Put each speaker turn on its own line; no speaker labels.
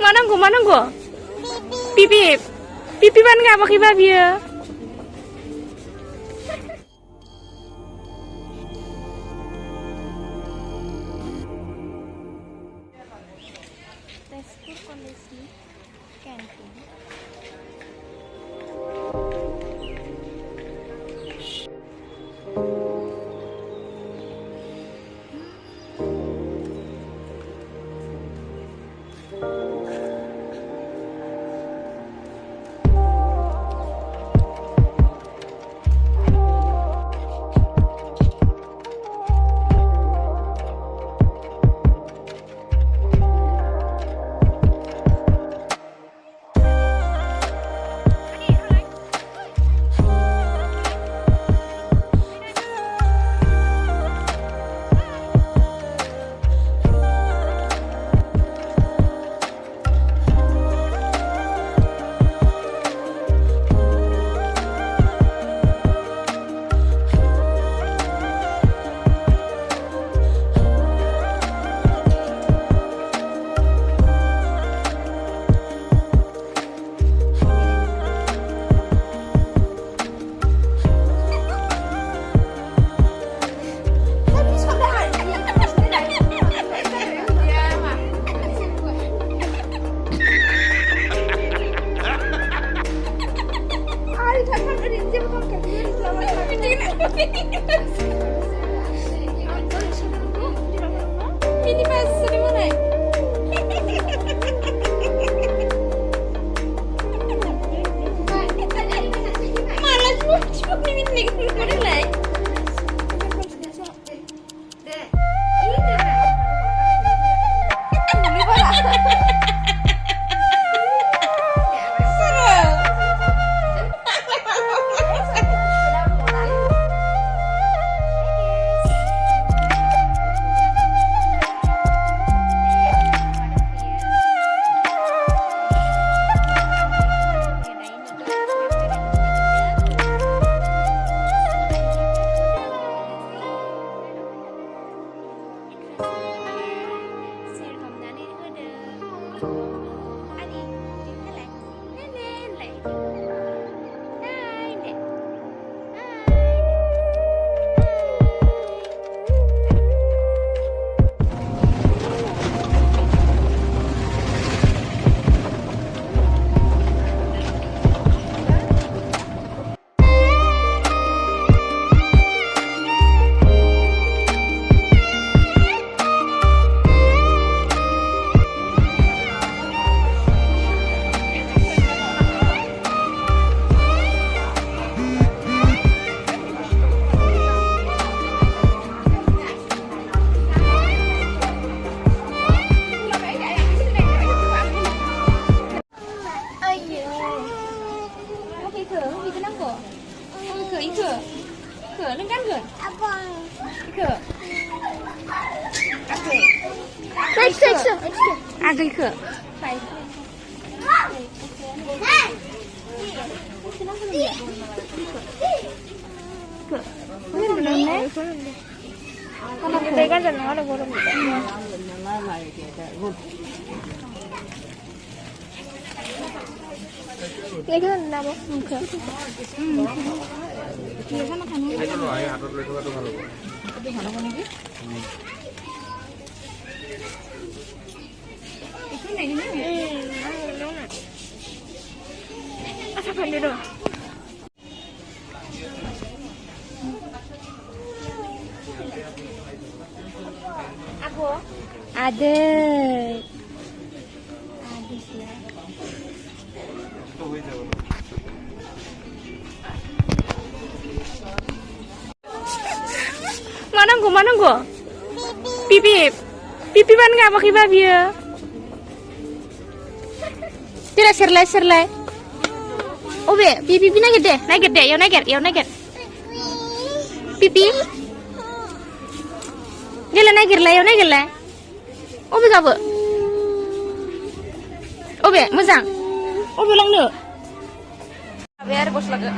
मा नांगौ पिपि पिपिबानो गाबाखैबा बियो Tezpur कलेजनि canteen Ini pas dari mana? Malah cuma ini lagi. Agak Kalau kita kan jangan ada goreng. Lagi nama muka. Iya kan makannya. Itu loh ayah atau itu kalau. Itu kalau kan ini. Itu nih ini. Apa kan itu? Aku ada sih. Mana gua? Pipi ban nggak pakai babi ya? Tidak serlai. Oh be, pipi naik gede, yo naik. Pipi. Gila naik lah. Oh be kamu? Oh be, musang. Oh bilang dulu. Biar bos lagi.